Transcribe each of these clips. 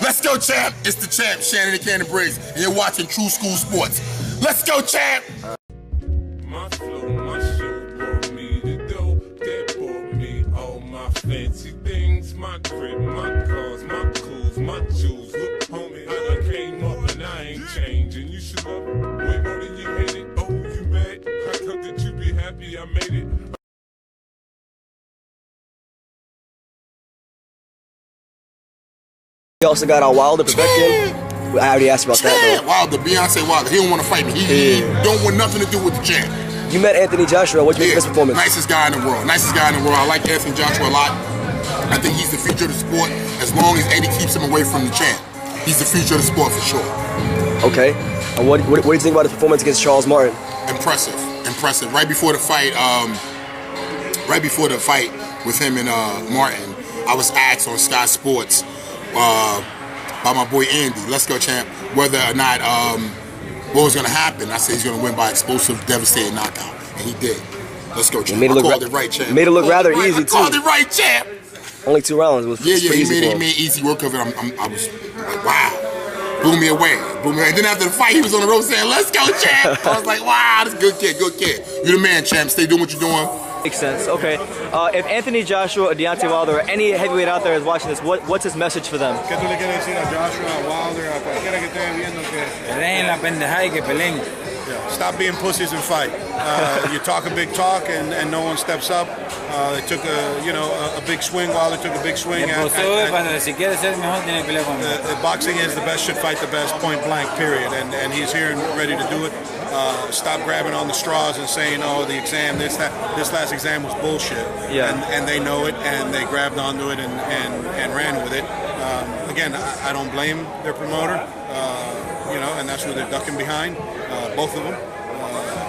Let's go, champ. It's the champ, Shannon Briggs, and you're watching True School Sports. Let's go, champ. My flow, my show brought me the dough. That brought me all my fancy things. My crib, my cars, my clothes, my jewels. Look, homie, I came up and I ain't changing. You should love it way more than you hate it. Oh, you mad? I thought that you'd be happy I made it. We also got our Wilder perfecting. I already asked about that though. Wilder, Beyonce Wilder. He don't want to fight me. He don't want nothing to do with the champ. You met Anthony Joshua. What do you think of his performance? Nicest guy in the world. Nicest guy in the world. I like Anthony Joshua a lot. I think he's the future of the sport. As long as Eddie keeps him away from the champ, he's the future of the sport for sure. Okay. And what do you think about his performance against Charles Martin? Impressive. Impressive. Right before the fight with him and Martin, I was asked on Sky Sports by my boy Andy, let's go champ, whether or not what was going to happen. I said he's going to win by explosive, devastating knockout, and he did. Let's go champ. I called it right, champ. Made it look rather easy too. I called it right, champ. Only 2 rounds. It was he made easy work of it. I was like, wow. Blew me away. And then after the fight, he was on the road saying, let's go, champ. I was like, wow, this is good kid. You're the man, champ. Stay doing what you're doing. Makes sense. Okay. If Anthony Joshua or Deontay Wilder or any heavyweight out there is watching this, what's his message for them? ¿Qué tú le quieres decir a Joshua, a Wilder, a cualquiera que esté viendo que peleen la pendejada y que peleen? Stop being pussies and fight. You talk a big talk and no one steps up. They took a big swing. Wilder took a big swing. Boxing is the best should fight the best, point blank, period. And he's here and ready to do it. Stop grabbing on the straws and saying, oh, the exam, this last exam was bullshit. Yeah. And they know it, and they grabbed onto it and ran with it. Again, I don't blame their promoter, and that's what they're ducking behind, both of them,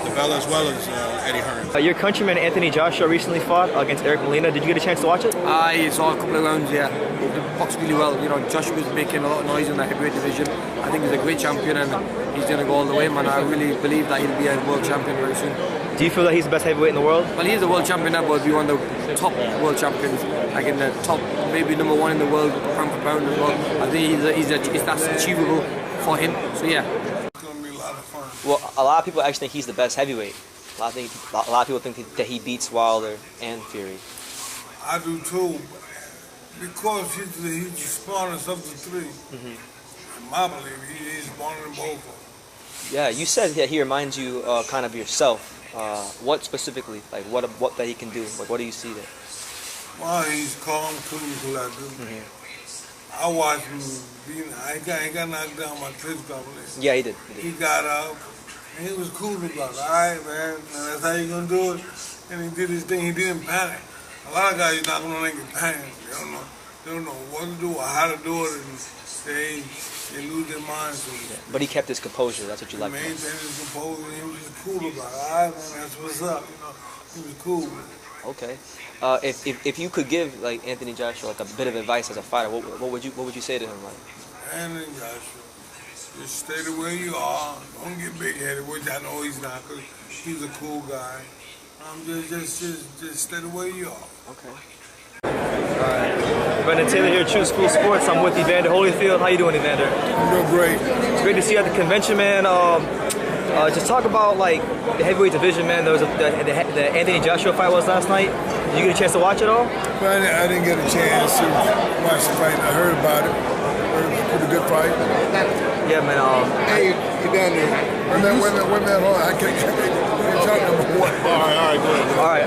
DeBella as well as Eddie Hearn. Your countryman Anthony Joshua recently fought against Eric Molina. Did you get a chance to watch it? I saw a couple of rounds, yeah. He boxed really well. Joshua was making a lot of noise in the heavyweight division. I think he's a great champion and he's going to go all the way, man. I really believe that he'll be a world champion very soon. Do you feel that he's the best heavyweight in the world? Well, he's a world champion now, but he'll be one of the top world champions, like in the top, maybe number 1 in the world, pound for pound as well. I think that's achievable for him, so yeah. It's going to be a lot of fun. Well, a lot of people actually think he's the best heavyweight. A lot of people think that he beats Wilder and Fury. I do too, because he's the smartest of the 3. In my belief, he's one of them both. Yeah, you said that he reminds you kind of yourself. What specifically? Like what that he can do? Like what do you see there? Well, he's calm, cool, like this. I watched him. I got knocked down by Chris Goblin. Yeah, he did. He got up. And he was cool about it. All right, man. And that's how you gonna do it. And he did his thing. He didn't panic. A lot of guys not gonna make it panic. They don't know what to do or how to do it, and they lose their minds. So but he kept his composure. That's what you like. He maintained his composure. He was just cool about it. All right, man. That's what's up. He was cool. Okay. If you could give like Anthony Joshua like a bit of advice as a fighter, what would you say to him? Like Anthony Joshua, just stay the way you are. Don't get big-headed, which I know he's not, because he's a cool guy. Just stay the way you are. Okay. Alright. Brendan Taylor here, True School Sports. I'm with Evander Holyfield. How you doing, Evander? I'm doing great. It's great to see you at the convention, man. Just talk about like the heavyweight division, man. There was the Anthony Joshua fight was last night. Did you get a chance to watch it all? Well, I didn't get a chance to watch the fight. I heard about it. Heard it was a pretty good fight. Yeah, man. Hey, Evander. Wait a minute, hold on. I can't talk number 1. All right, go ahead. All right.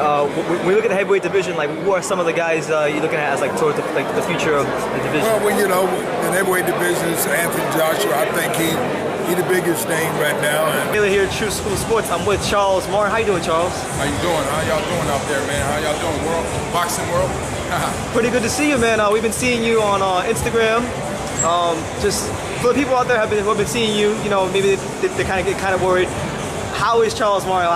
When we look at the heavyweight division, like who are some of the guys you're looking at as like towards the future of the division? Well, in the heavyweight division, it's Anthony Joshua. I think he's the biggest name right now. Taylor here, True School Sports. I'm with Charles Martin. How you doing, Charles? How you doing? How y'all doing out there, man? How y'all doing, boxing world? Pretty good to see you, man. We've been seeing you on Instagram. Just for the people out there who have been seeing you, maybe they kind of get worried. How is Charles Martin?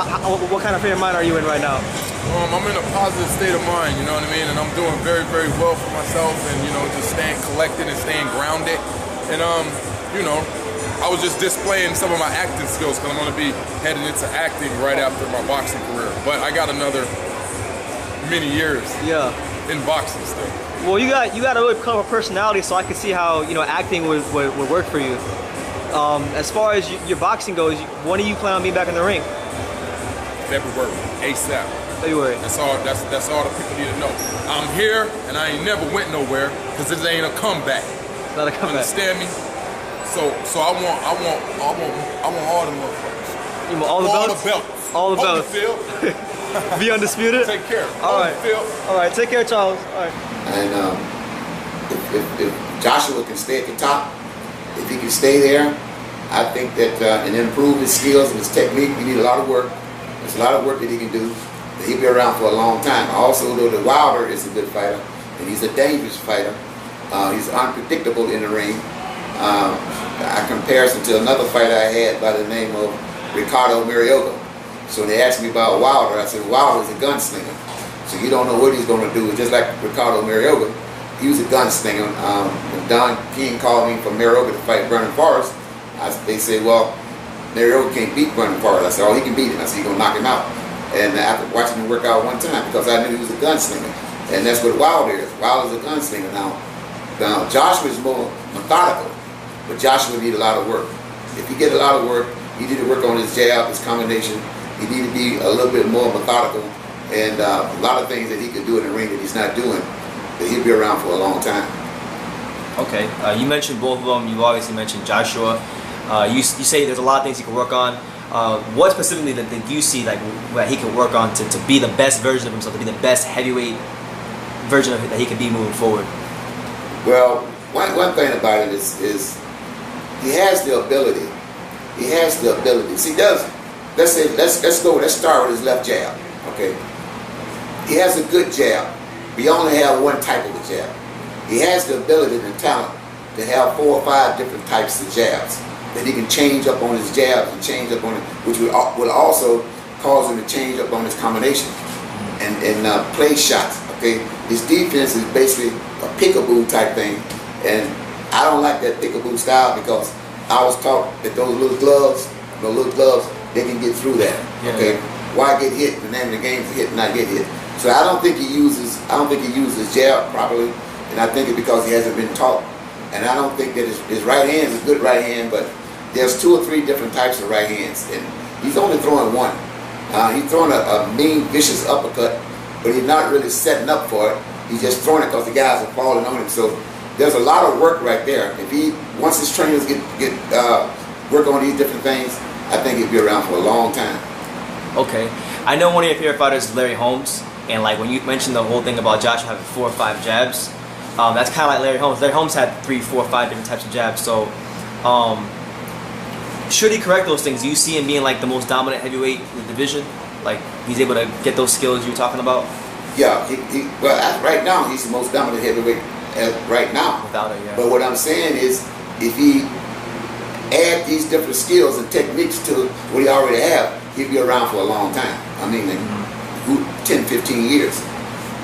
What kind of frame of mind are you in right now? I'm in a positive state of mind, you know what I mean? And I'm doing very, very well for myself and, just staying collected and staying grounded. And, I was just displaying some of my acting skills because I'm going to be heading into acting right after my boxing career. But I got another many years in boxing still. Well, you got a really colorful personality, so I can see how acting would work for you. As far as your boxing goes, when do you plan on being back in the ring? February, ASAP. February. That's all the people need to know. I'm here and I ain't never went nowhere because this ain't a comeback. Not a comeback. Understand me? So I want all the motherfuckers. You want all the belts? All the belts. Holyfield. Be undisputed? Take care. All right. Holyfield. All right, take care, Charles. All right. And if Joshua can stay at the top, if he can stay there, I think that and improve his skills and his technique, we need a lot of work. There's a lot of work that he can do. But he'll be around for a long time. Also, though, the Wilder is a good fighter, and he's a dangerous fighter. He's unpredictable in the ring. I comparison to another fighter I had by the name of Ricardo Mariota. So they asked me about Wilder. I said, Wilder's a gunslinger. So you don't know what he's going to do. Just like Ricardo Mariota, he was a gunslinger. When Don King called me from Mariota to fight Vernon Forrest, they said, well, Mariota can't beat Vernon Forrest. I said, oh, he can beat him. I said, you're going to knock him out. And after watching him work out one time, because I knew he was a gunslinger. And that's what Wilder is. Wilder's a gunslinger. Now Joshua is more methodical, but Joshua need a lot of work. If he get a lot of work, he need to work on his jab, his combination. He need to be a little bit more methodical, and a lot of things that he could do in the ring that he's not doing, that he'll be around for a long time. Okay, you mentioned both of them. You obviously mentioned Joshua. You say there's a lot of things he can work on. What specifically that you see like that he can work on to be the best version of himself, to be the best heavyweight version of it that he can be moving forward? Well, one thing about it is he has the ability. He has the ability. See, let's start with his left jab. Okay, he has a good jab. We only have one type of a jab. He has the ability and talent to have 4 or 5 different types of jabs that he can change up on his jabs and change up on it, which will also cause him to change up on his combination and play shots. Okay, his defense is basically a peekaboo type thing, and I don't like that peekaboo style because I was taught that those little gloves, they can get through that. Yeah. Okay, why get hit? The name of the game is hit and not get hit. So I don't think he uses jab properly, and I think it's because he hasn't been taught. And I don't think that his right hand is a good right hand, but there's 2 or 3 different types of right hands, and he's only throwing one. He's throwing a mean, vicious uppercut, but he's not really setting up for it. He's just throwing it because the guys are falling on him. So there's a lot of work right there. If once his trainers get work on these different things, I think he'll be around for a long time. Okay, I know one of your favorite fighters is Larry Holmes, and like when you mentioned the whole thing about Josh having 4 or 5 jabs, that's kind of like Larry Holmes. Larry Holmes had 3, 4, 5 different types of jabs. So should he correct those things? Do you see him being like the most dominant heavyweight in the division? Like he's able to get those skills you were talking about? Yeah, well, right now he's the most dominant heavyweight right now. Without it, yeah. But what I'm saying is, if he add these different skills and techniques to what he already have, he'll be around for a long time. I mean, like 10, 15 years.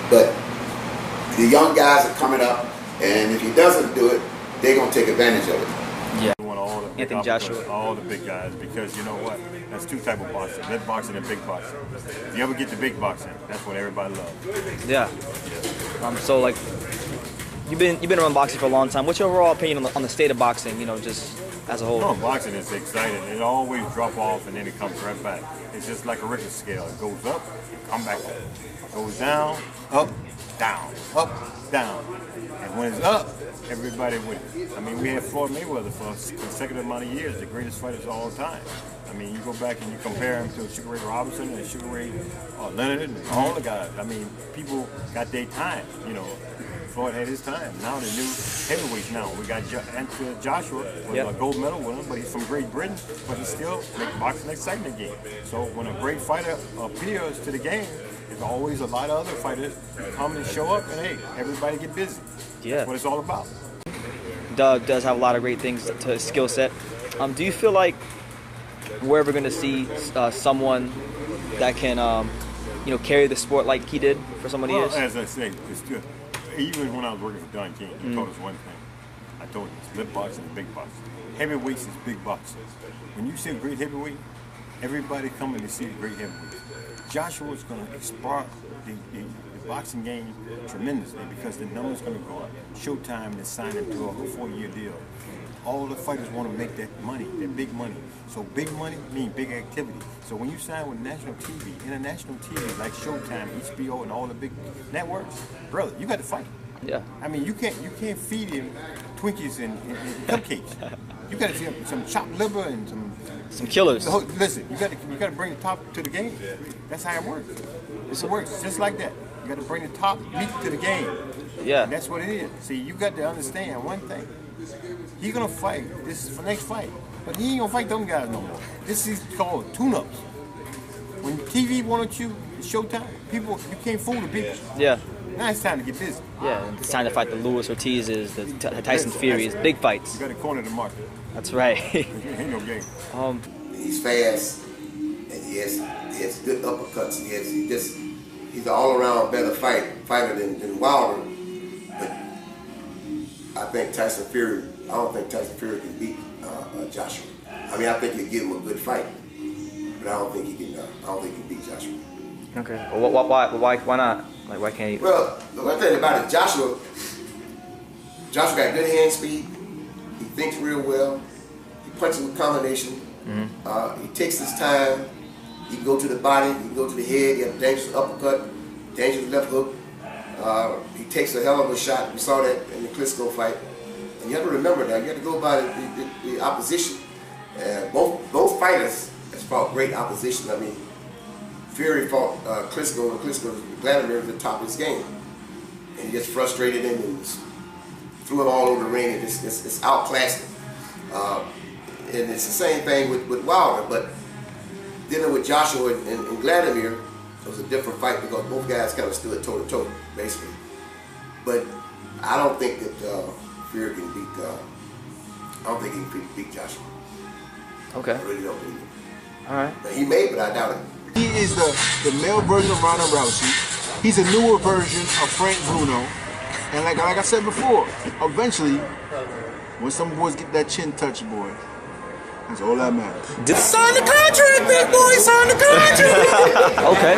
But the young guys are coming up, and if he doesn't do it, they're going to take advantage of it. Yeah. Anthony Joshua. All the big guys, because you know what? That's 2 types of boxing: mid boxing and big boxing. If you ever get to big boxing, that's what everybody loves. Yeah. So like, you've been around boxing for a long time. What's your overall opinion on the state of boxing? You know, just as a whole. No, boxing is exciting. It always drop off and then it comes right back. It's just like a Richter scale. It goes up, come back up. It goes down, up, down, up, down. And when it's up, everybody with it. I mean, we had Floyd Mayweather for a consecutive amount of years, the greatest fighters of all time. I mean, you go back and you compare him to Sugar Ray Robinson and Sugar Ray Leonard and all the guys. I mean, people got their time, you know. Floyd had his time. Now the new heavyweights now. We got Joshua with a gold medal with him, but he's from Great Britain, but he still makes boxing exciting again. So when a great fighter appears to the game, there's always a lot of other fighters come and show up, and hey, everybody get busy. Yeah. That's what it's all about. Doug does have a lot of great things to his skill set. Do you feel like we're ever going to see someone that can, carry the sport like he did for so many years? As I say, it's good. Even when I was working for Don King, he told us one thing. I told you, it's lip boxing and big boxing. Heavyweights is big boxing. When you see a great heavyweight, everybody coming to see the great heavyweight. Joshua is going to spark the boxing game tremendously because the number's going to go up. Showtime is signing to a 4-year deal. All the fighters want to make that money, that big money. So big money means big activity. So when you sign with national TV, international TV like Showtime, HBO, and all the big networks, brother, you got to fight. Yeah. I mean, you can't feed him Twinkies and cupcakes. You got to see some chopped liver and some killers. Listen, you got to bring the top to the game. That's how it works. It works just like that. You got to bring the top meat to the game. Yeah. And that's what it is. See, you got to understand one thing. He's gonna fight. This is the next fight, but he ain't gonna fight them guys no more. This is called tune-ups. When TV wanted you, it's Showtime. People, you can't fool the people. Yeah. Now it's time to get busy. Yeah, it's time to fight the Luis Ortizes, the Tyson Furies, big fights. You got to corner the market. That's right. Ain't no game. He's fast, and he has good uppercuts. He's an all-around better fighter than Wilder. But I think Tyson Fury. I don't think Tyson Fury can beat Joshua. I mean, I think he'll give him a good fight, but I don't think he can. I don't think he can beat Joshua. Okay. Well, why not? Like, why can't he? Well, the one thing about it, Joshua got good hand speed. He thinks real well. He punches with combination. Mm-hmm. He takes his time. He can go to the body. He can go to the head. He has a dangerous uppercut, dangerous left hook. He takes a hell of a shot. We saw that in the Klitschko fight. And you have to remember that. You have to go by the opposition. Both fighters has fought great opposition. I mean, Fury fought Klitschko, and Vladimir was the top of his game. And he gets frustrated and threw him all over the ring and it's outclassed him. And it's the same thing with Wilder, but dealing with Joshua and Vladimir, it was a different fight because both guys kind of stood toe-to-toe, basically. But I don't think that Fury can beat, I don't think he can beat Joshua. Okay. I really don't believe it. All right. He may, but I doubt it. He is the male version of Ronda Rousey. He's a newer version of Frank Bruno. And like I said before, eventually, when some boys get that chin touch, boy, that's all that matters. Sign the contract, big boy. Sign the contract. Okay.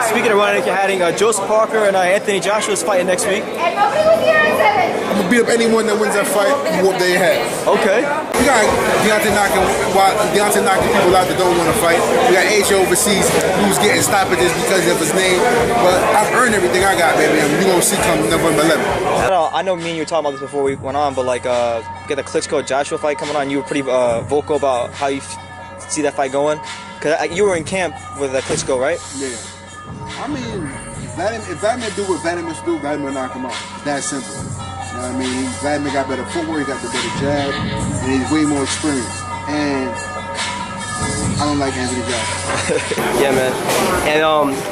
Speaking of running, you're having Joseph Parker and Anthony Joshua's fighting next week. And nobody was here at 7. I'm gonna beat up anyone that wins that fight and whoop their head. Okay. We got Deontay knocking people out that don't want to fight. We got AJ overseas who's getting stoppages because of his name. But I've earned everything I got, baby. And you're gonna see come November 11th. I know me and you were talking about this before we went on, but like get the Klitschko Joshua fight coming on. You were pretty vocal about how you see that fight going. Cause you were in camp with Klitschko, right? Yeah. I mean, if Vladimir do what Vladimir do, Vladimir knock him out. It's that simple. You know what I mean? Vladimir got better footwork, he got the better jab, and he's way more experienced. And I don't like Anthony Joshua. Yeah, man. And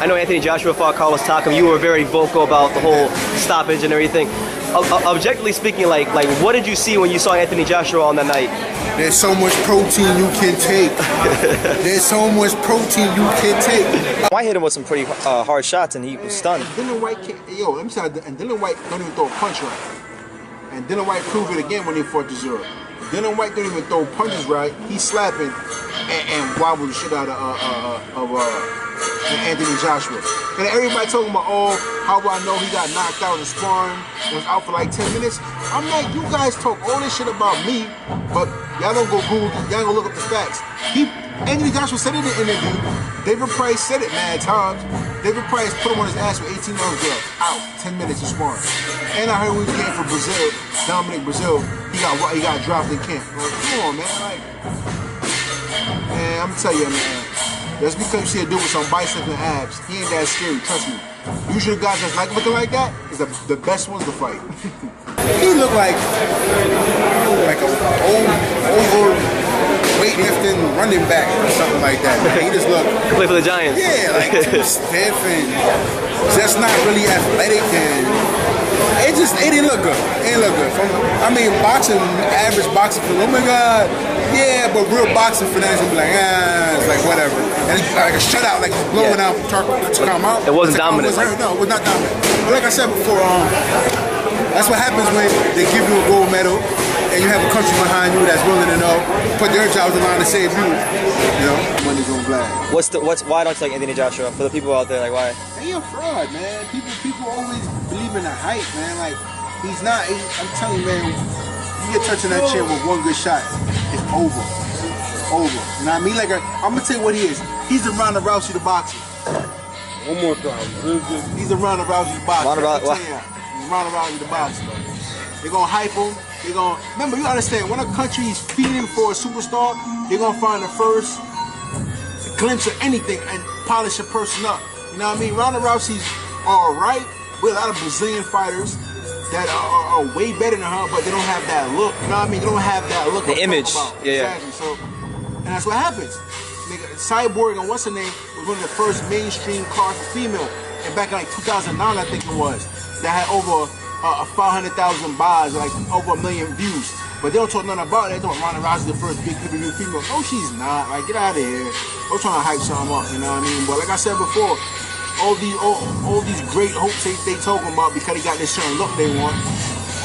I know Anthony Joshua fought Carlos Takam. You were very vocal about the whole stoppage and everything. Objectively speaking, like what did you see when you saw Anthony Joshua on that night? There's so much protein you can take. There's so much protein you can take. I hit him with some pretty hard shots, and he was stunned. Dylan White can't, let me tell you, and Dylan White don't even throw a punch right. And Dylan White proved it again when they fought Zero. Dylan White don't even throw punches right. He's slapping and wobble the shit out of Anthony Joshua. And everybody talking about, how I know he got knocked out in sparring, was out for like 10 minutes. I'm like, you guys talk all this shit about me, but y'all don't go Google, y'all don't go look up the facts. Anthony Joshua said it in an interview. David Price said it mad times. David Price put him on his ass with 18 rounds there, out 10 minutes of sparring. And I heard when he came for Brazil, Dominic Brazil, he got dropped in camp. Like, come on, man. Man, I'm telling you, man. Just because you see a dude with some biceps and abs, he ain't that scary, trust me. Usually guys that's like looking like that is the best ones to fight. He looked like an over weightlifting running back or something like that. Man. He just looked... Play for the Giants. Yeah, like too stiff and just not really athletic, and it didn't look good. It didn't look good. Boxing, average boxing film, oh my God, yeah, but real boxing finance would be like, it's like whatever. And it's like a shutout, like blowing out to come out. It wasn't dominant. No, it was not dominant. But like I said before, that's what happens when they give you a gold medal and you have a country behind you that's willing to put their jobs on the line to save you. Money's on black. Why don't you like Anthony Joshua? For the people out there, like why? He a fraud, man. People always believe in the hype, man. Like he's not. I'm telling you, man. You get touching that chair with one good shot, it's over. It's over. You know what I mean? Like I'm gonna tell you what he is. He's the Ronda Rousey the boxer. One more time. He's the Ronda Rousey the boxer. Ronda Rousey the boxer. They're gonna hype him. They're gonna remember. You understand? When a country is feeding for a superstar, they're gonna find the first glimpse of anything and polish a person up. You know what I mean? Ronda Rousey's all right with a lot of Brazilian fighters that are way better than her, but they don't have that look. You know what I mean? They don't have that look. The image. Yeah. Exactly. So, and that's what happens. Nigga, Cyborg and what's her name was one of the first mainstream cars for female, and back in like 2009, I think it was, that had over 500,000 buys, like over 1 million views. But they don't talk nothing about it. They talk Ronda Rousey the first big pay-per-view female. No, she's not. Like, get out of here. They're trying to hype something up. You know what I mean? But like I said before, all these great hopes they talking about because they got this certain look they want,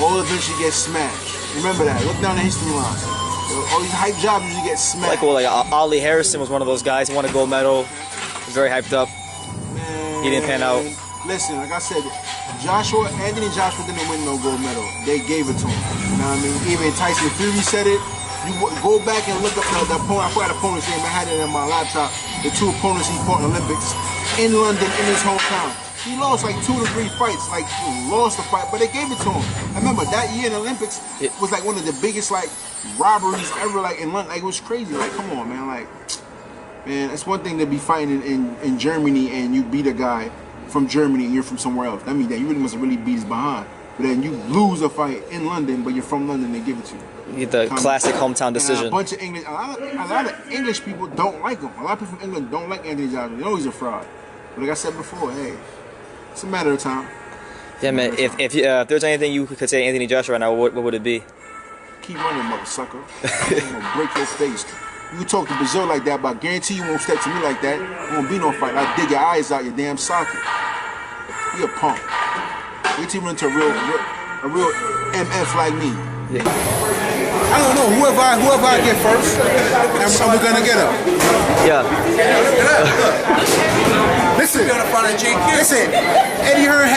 all eventually get smashed. Remember that. Look down the history lines. All these hype jobs usually get smashed. Like Ali Harrison was one of those guys. He won a gold medal. Very hyped up. Man, he didn't pan out. Listen, like I said, Anthony Joshua didn't win no gold medal. They gave it to him. You know what I mean? Even Tyson Fury said it. You go back and look up the opponent. I forgot the opponent's name. I had it on my laptop. The 2 opponents he fought in the Olympics in London in his hometown. He lost like 2 to 3 fights. Like lost the fight, but they gave it to him. I remember that year in the Olympics was like one of the biggest like robberies ever. Like in London, like it was crazy. Like come on, man. Like man, it's one thing to be fighting in Germany and you beat a guy from Germany and you're from somewhere else. That means that you really must have really beat his behind. But then you lose a fight in London, but you're from London, they give it to you. You get the classic hometown decision. A bunch of English, a lot of English people don't like him. A lot of people from England don't like Anthony Joshua. They know he's a fraud. But like I said before, hey, it's a matter of time. Yeah, man. If there's anything you could say Anthony Joshua right now, what would it be? Keep running, mother sucker. I'm gonna break your face. You can talk to Brazil like that, but I guarantee you won't step to me like that. There won't be no fight. I'll dig your eyes out your damn socket. You a punk. Wait till you run into a real MF like me. Yeah. I don't know. Whoever I get first, and we're gonna get him. Yeah. Listen. Listen. Eddie Hearn.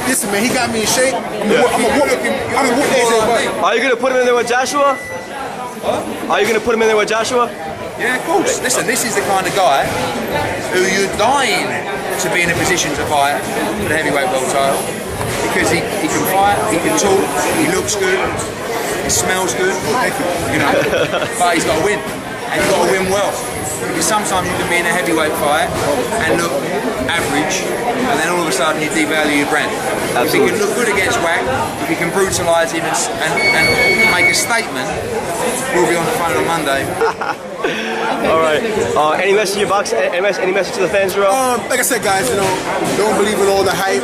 Listen, man. He got me in shape. I'm gonna whoop AJ. Are you gonna put him in there with Joshua? Huh? Are you gonna put him in there with Joshua? Yeah, of course. Listen, this is the kind of guy who you're dying to be in a position to fight for the heavyweight world title because he can fight, he can talk, he looks good, he smells good, you know. But he's got to win, and he's got to win well. Because sometimes you can be in a heavyweight fight and look average, and then all of a sudden you devalue your brand. If he can look good against Wack, if he can brutalise him and make a statement, we'll be on the phone on Monday. All right. Any message to your box? Any message to the fans, Jarrell? Like I said, guys, you know, don't believe in all the hype.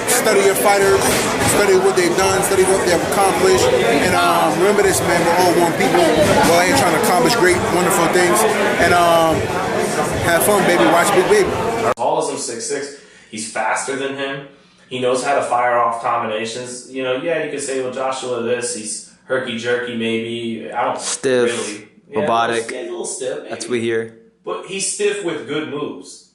Study your fighters, study what they've done, study what they've accomplished, and remember this, man. We're all one people. We're all here trying to accomplish great, wonderful things, and have fun, baby. Watch Big Baby. Tall as him, 6'6". He's faster than him. He knows how to fire off combinations. You know, yeah, you could say, well, Joshua, he's herky-jerky, maybe. I don't stiff, really. robotic. Yeah, a little stiff. Maybe. That's what we hear. But he's stiff with good moves.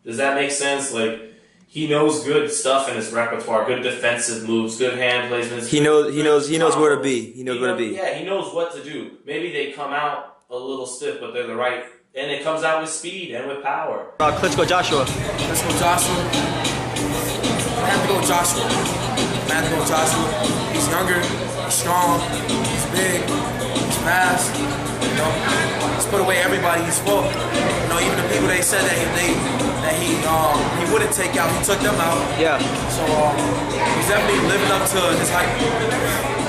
Does that make sense? Like, he knows good stuff in his repertoire. Good defensive moves, good hand placements. He knows where to be. He knows where to be. Yeah, he knows what to do. Maybe they come out a little stiff, but they're the right. And it comes out with speed and with power. Let's go Joshua. Let's go Joshua. I have to go Joshua. I have to go Joshua. He's younger, he's strong, he's big, he's fast. You know, he's put away everybody he's fought. You know, even the people they said that he wouldn't take out, he took them out. Yeah. So he's definitely living up to his hype.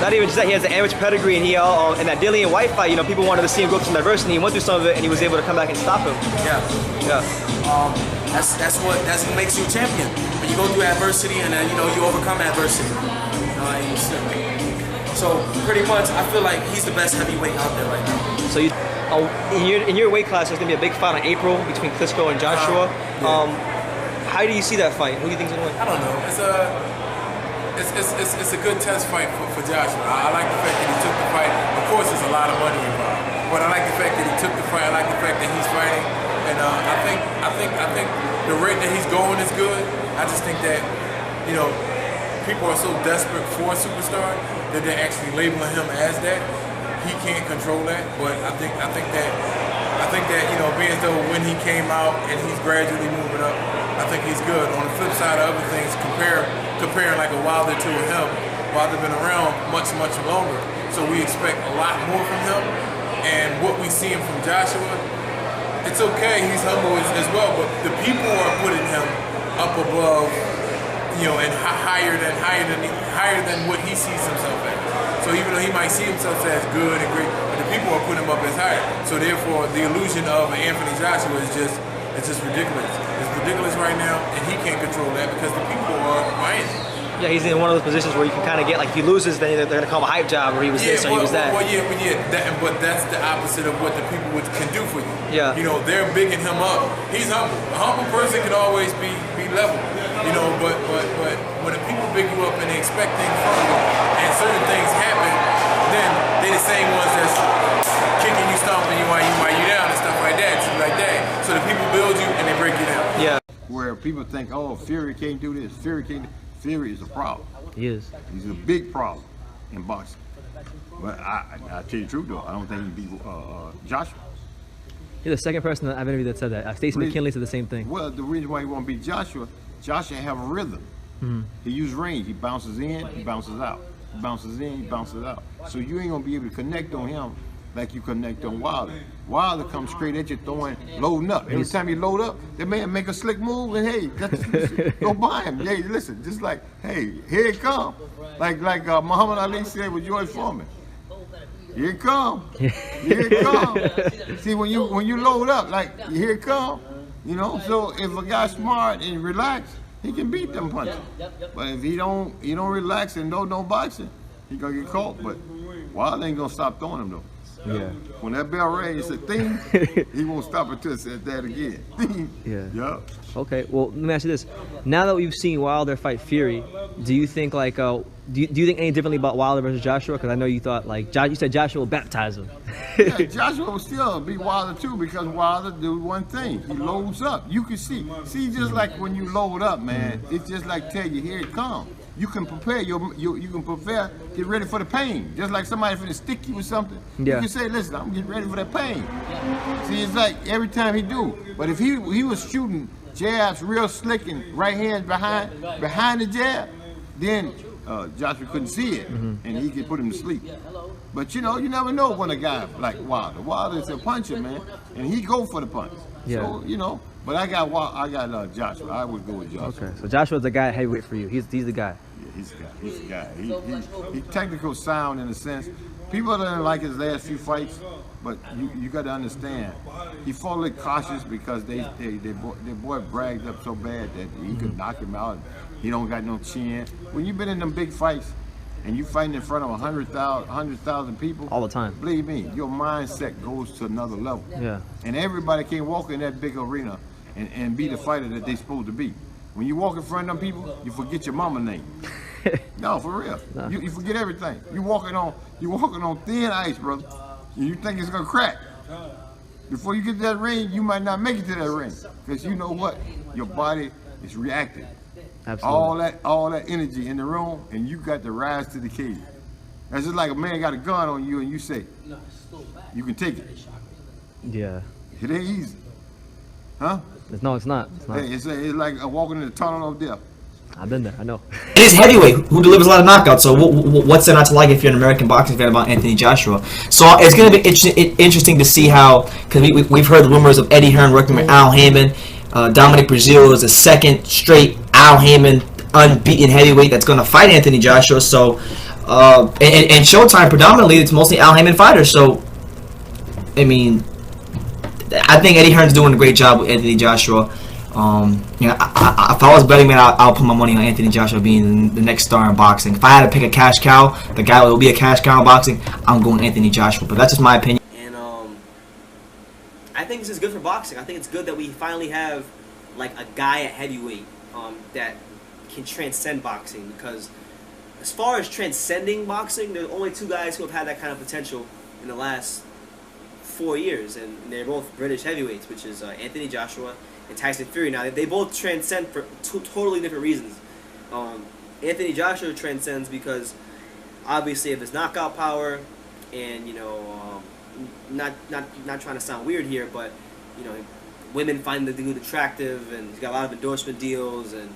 Not even just that, he has an amateur pedigree, and he in that Dillian White fight, you know, people wanted to see him go through some adversity. He went through some of it, and he was able to come back and stop him. Yeah. Yeah. That's what makes you a champion. When you go through adversity and then you overcome adversity. So pretty much, I feel like he's the best heavyweight out there right now. So in your weight class, there's gonna be a big fight in April between Klitschko and Joshua. How do you see that fight? Who do you think's gonna win? I don't know. it's a good test fight for Joshua. I like the fact that he took the fight. Of course, there's a lot of money involved, but I like the fact that he took the fight. I like the fact that he's fighting, and I think the rate that he's going is good. I just think that people are so desperate for a superstar that they're actually labeling him as that. He can't control that, but I think that being as though when he came out and he's gradually moving up, I think he's good. On the flip side of other things, comparing like a Wilder to him, Wilder been around much longer, so we expect a lot more from him. And what we see him from Joshua, it's okay. He's humble as well, but the people are putting him up above, and higher than what he sees himself as. So even though he might see himself as good and great, but the people are putting him up as higher. So therefore, the illusion of Anthony Joshua is just ridiculous. It's ridiculous right now, and he can't control that because the people are buying it. Yeah, he's in one of those positions where you can kind of get, like, if he loses, then they're going to call him a hype job, or he was this, or he was that. Well, but that's the opposite of what the people can do for you. Yeah. They're bigging him up. He's humble. A humble person can always be level. But when the people big you up and they expect things from you, and certain things happen, then they're the same ones that's kicking you, stomping you while you down and stuff like that, So the people build you and they break you down. Yeah. Where people think, oh, Fury can't do this, Fury is a problem. He is. He's a big problem in boxing. But I tell you the truth though, I don't think he can beat Joshua. You're the second person that I've interviewed that said that. Stacey McKinley said the same thing. Well, the reason why he won't beat Joshua have a rhythm. Mm-hmm. He uses range. He bounces in, he bounces out. He bounces in, he bounces out. So you ain't gonna be able to connect on him like you connect on Wilder. Wilder comes straight at you loading up. Every time you load up, that man make a slick move and hey, go by him. Hey, listen, just like, hey, here it come. Like Muhammad Ali said with George Foreman. Here it come. Here it come. See, when you load up, like, here it come. So if a guy's smart and relaxed, he can beat them punches. But if he don't relax and don't know boxing, he gonna get caught. But Wilder ain't gonna stop throwing him though. Yeah. When that bell rings, it's a thing. He won't stop until it says that again. Yeah. Yeah. Okay. Well, let me ask you this: now that we've seen Wilder fight Fury, do you think do you think any differently about Wilder versus Joshua? Because I know you thought you said Joshua will baptize him. Yeah, Joshua will still beat Wilder too because Wilder do one thing: he loads up. You can see just like when you load up, man. It's just like tell you here it comes. You can prepare you can prepare, get ready for the pain. Just like somebody finna stick you with something. Yeah. You can say, listen, I'm getting ready for that pain. See, it's like every time he do. But if he was shooting jabs real slick and right hands behind the jab, then Joshua couldn't see it and he could put him to sleep. But you never know when a guy like Wilder's a puncher, man, and he go for the punch. Yeah. So, but I got Joshua. I would go with Joshua. Okay, so Joshua's the guy at heavyweight for you. He's the guy. Yeah, he's the guy. He's technical sound in a sense. People didn't like his last few fights, but you got to understand, he fought a little cautious because their boy bragged up so bad that he could knock him out. He don't got no chin. When you've been in them big fights and you fighting in front of 100,000 people all the time, believe me, your mindset goes to another level. Yeah. And everybody can't walk in that big arena and be the fighter that they supposed to be. When you walk in front of them people, you forget your mama name. No, for real. No. You forget everything. You walking on thin ice, brother. And you think it's gonna crack. Before you get to that ring, you might not make it to that ring. Because you know what? Your body is reacting. Absolutely. All that energy in the room, and you got to rise to the occasion. That's just like a man got a gun on you and you say, you can take it. Yeah. It ain't easy. Huh? No, it's not. It's like walking in the tunnel of death. I've been there, I know. It is heavyweight, who delivers a lot of knockouts. So what's there not to like if you're an American boxing fan about Anthony Joshua? So it's going to be interesting to see how, because we've heard the rumors of Eddie Hearn working with Al Heyman. Dominic Breazeale is the second straight Al Heyman unbeaten heavyweight that's going to fight Anthony Joshua. So, and Showtime predominantly, it's mostly Al Heyman fighters. So, I mean, I think Eddie Hearn's doing a great job with Anthony Joshua. If I was betting man, I'll put my money on Anthony Joshua being the next star in boxing. If I had to pick a cash cow, the guy that will be a cash cow in boxing, I'm going Anthony Joshua. But that's just my opinion. And I think this is good for boxing. I think it's good that we finally have like a guy at heavyweight that can transcend boxing, because as far as transcending boxing, there's only 2 guys who have had that kind of potential in the last 4 years, and they're both British heavyweights, which is Anthony Joshua and Tyson Fury. Now, they both transcend for 2 totally different reasons. Anthony Joshua transcends because, obviously, of his knockout power, and, you know, not trying to sound weird here, but, you know, women find the dude attractive, and he's got a lot of endorsement deals, and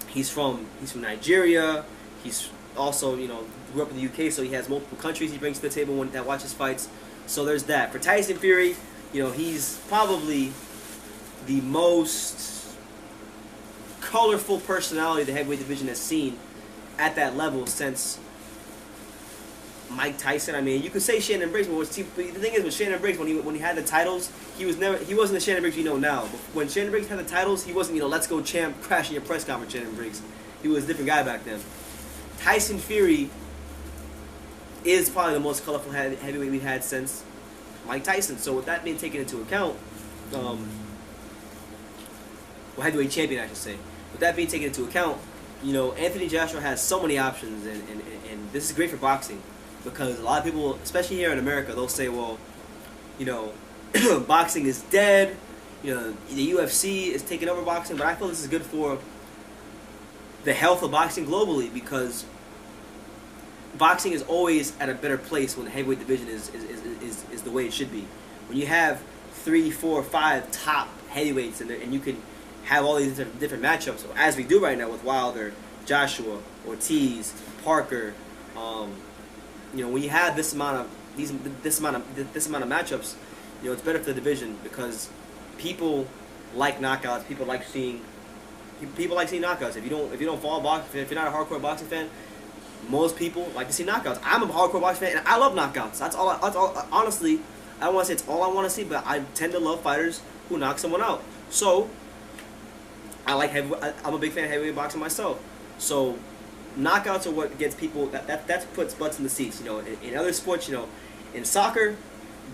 he's from Nigeria. He's also, you know, grew up in the UK, so he has multiple countries he brings to the table when that watches fights. So there's that. For Tyson Fury, you know, he's probably the most colorful personality the heavyweight division has seen at that level since Mike Tyson. I mean, you could say Shannon Briggs, but the thing is with Shannon Briggs, when he had the titles, he wasn't the Shannon Briggs you know now. But when Shannon Briggs had the titles, he wasn't, you know, let's go champ, crashing your press conference Shannon Briggs. He was a different guy back then. Tyson Fury is probably the most colorful heavyweight we've had since Mike Tyson. So with that being taken into account, well, heavyweight champion, I should say. With that being taken into account, you know, Anthony Joshua has so many options, and this is great for boxing because a lot of people, especially here in America, they'll say, well, you know, boxing is dead. You know, the UFC is taking over boxing, but I feel this is good for the health of boxing globally because boxing is always at a better place when the heavyweight division is the way it should be. When you have 3, 4, 5 top heavyweights and you can have all these different matchups, as we do right now with Wilder, Joshua, Ortiz, Parker. You know, when you have this amount of matchups, you know, it's better for the division because people like knockouts. People like seeing knockouts. If you don't follow boxing, if you're not a hardcore boxing fan, most people like to see knockouts. I'm a hardcore boxing fan, and I love knockouts. That's all. Honestly, I don't want to say it's all I want to see, but I tend to love fighters who knock someone out. So, I'm a big fan of heavyweight boxing myself. So, knockouts are what gets people. That puts butts in the seats. You know, in other sports, you know, in soccer,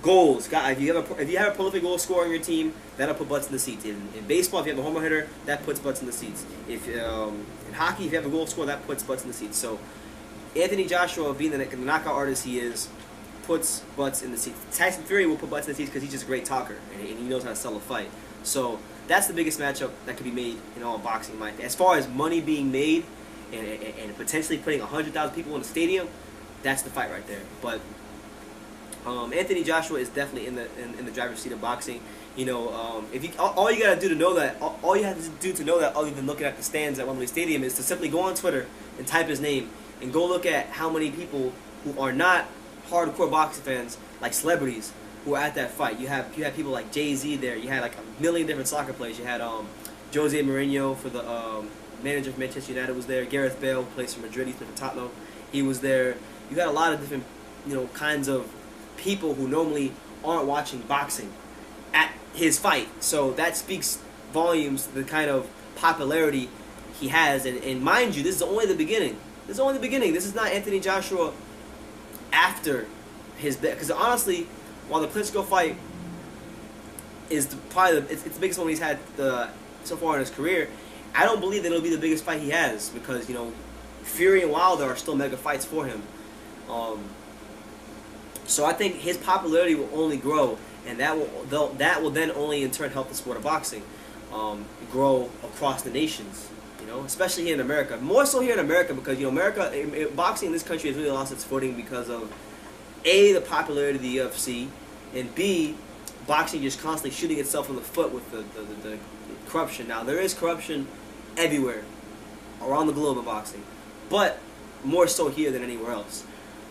goals. If you have a prolific goal scorer on your team, that'll put butts in the seats. In baseball, if you have a home run hitter, that puts butts in the seats. If in hockey, if you have a goal scorer, that puts butts in the seats. So, Anthony Joshua, being the knockout artist he is, puts butts in the seats. Tyson Fury will put butts in the seats because he's just a great talker and he knows how to sell a fight. So that's the biggest matchup that could be made in all boxing. As far as money being made and potentially putting 100,000 people in the stadium, that's the fight right there. But Anthony Joshua is definitely in the driver's seat of boxing. You know, all you gotta do to know that, all you have to do to know that, other than looking at the stands at Wembley Stadium, is to simply go on Twitter and type his name. And go look at how many people who are not hardcore boxing fans, like celebrities, who are at that fight. You have people like Jay-Z there. You had like a million different soccer players. You had Jose Mourinho for the manager of Manchester United was there. Gareth Bale plays for Madrid. He's been for Tottenham. He was there. You had a lot of different, you know, kinds of people who normally aren't watching boxing at his fight. So that speaks volumes to the kind of popularity he has. And mind you, this is only the beginning. This is only the beginning. This is not Anthony Joshua after his death. Because honestly, while the Klitschko fight is probably it's the biggest one he's had so far in his career, I don't believe that it'll be the biggest fight he has because, you know, Fury and Wilder are still mega fights for him. So I think his popularity will only grow, and that will then only in turn help the sport of boxing grow across the nations. You know, especially here in America. More so here in America because, you know, boxing in this country has really lost its footing because of A, the popularity of the UFC, and B, boxing just constantly shooting itself in the foot with the corruption. Now, there is corruption everywhere around the globe in boxing, but more so here than anywhere else.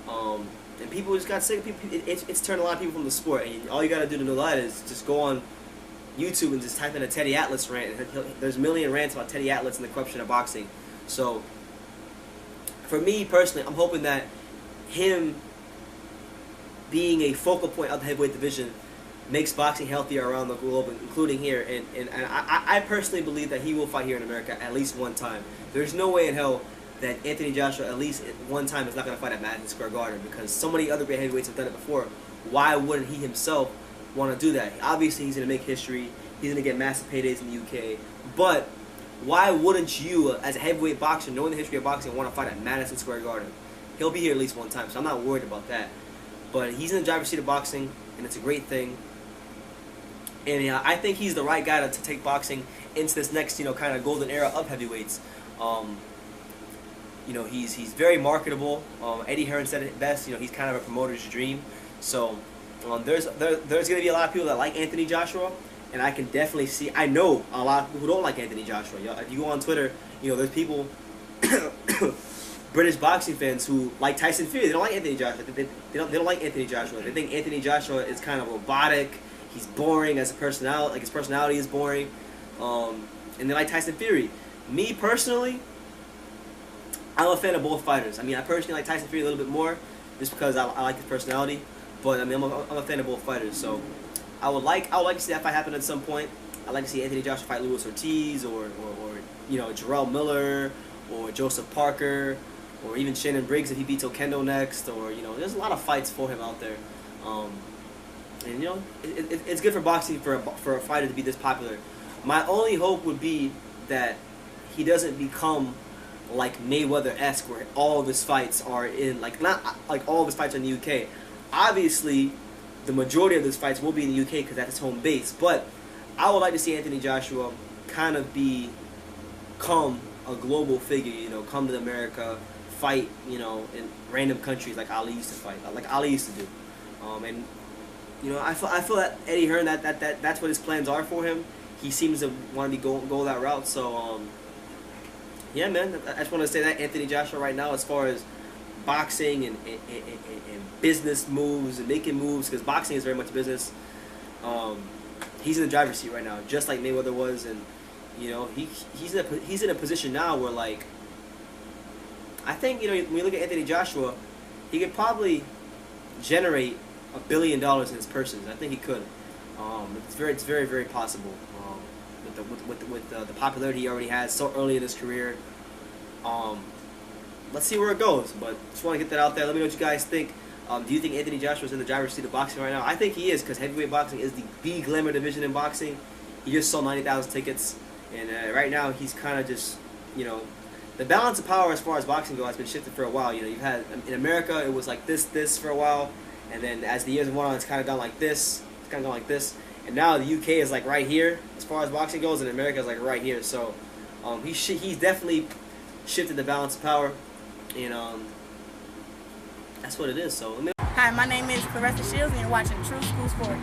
And people just got sick of people. It's turned a lot of people from the sport, and all you got to do to know that is just go on YouTube and just type in a Teddy Atlas rant. There's a million rants about Teddy Atlas and the corruption of boxing. So, for me personally, I'm hoping that him being a focal point of the heavyweight division makes boxing healthier around the globe, including here. And I personally believe that he will fight here in America at least one time. There's no way in hell that Anthony Joshua at least one time is not going to fight at Madison Square Garden because so many other great heavyweights have done it before. Why wouldn't he himself want to do that? Obviously, he's going to make history. He's going to get massive paydays in the UK. But why wouldn't you, as a heavyweight boxer, knowing the history of boxing, want to fight at Madison Square Garden? He'll be here at least one time, so I'm not worried about that. But he's in the driver's seat of boxing, and it's a great thing. And I think he's the right guy to take boxing into this next, kind of golden era of heavyweights. He's very marketable. Eddie Hearn said it best. He's kind of a promoter's dream. So there's going to be a lot of people that like Anthony Joshua, and I can definitely see. I know a lot of people who don't like Anthony Joshua. If you go on Twitter, there's people, British boxing fans who like Tyson Fury. They don't like Anthony Joshua. They don't like Anthony Joshua. They think Anthony Joshua is kind of robotic. He's boring as a personality. Like his personality is boring. And they like Tyson Fury. Me personally, I'm a fan of both fighters. I mean, I personally like Tyson Fury a little bit more, just because I like his personality. But I mean, I'm a fan of both fighters. So I would like to see that fight happen at some point. I'd like to see Anthony Joshua fight Luis Ortiz or Jarrell Miller or Joseph Parker or even Shannon Briggs if he beats Okendo next. Or there's a lot of fights for him out there. And it's good for boxing for a fighter to be this popular. My only hope would be that he doesn't become like Mayweather-esque, where all of his fights are in not like all of his fights are in the UK. Obviously, the majority of his fights will be in the UK because that's his home base. But I would like to see Anthony Joshua kind of become a global figure. Come to America, fight. In random countries like Ali used to fight, like Ali used to do. I feel that Eddie Hearn that's what his plans are for him. He seems to want to go that route. So yeah, man. I just want to say that Anthony Joshua right now, as far as boxing and business moves and making moves, because boxing is very much business. He's in the driver's seat right now, just like Mayweather was, and he's in a position now where I think when you look at Anthony Joshua, he could probably generate $1 billion in his purses. I think he could. It's very, very possible. With the popularity he already has so early in his career. Let's see where it goes. But just want to get that out there. Let me know what you guys think. Do you think Anthony Joshua is in the driver's seat of boxing right now? I think he is, because heavyweight boxing is the glamour division in boxing. He just sold 90,000 tickets, and right now he's kind of just the balance of power as far as boxing goes has been shifted for a while. You've had in America it was like this for a while. And then as the years went on, it's kind of gone like this. It's kind of gone like this. And now the UK is like right here as far as boxing goes, and America is like right here. So he's definitely shifted the balance of power, and that's what it is. So Hi, my name is Clarissa Shields, and you're watching True School Sports.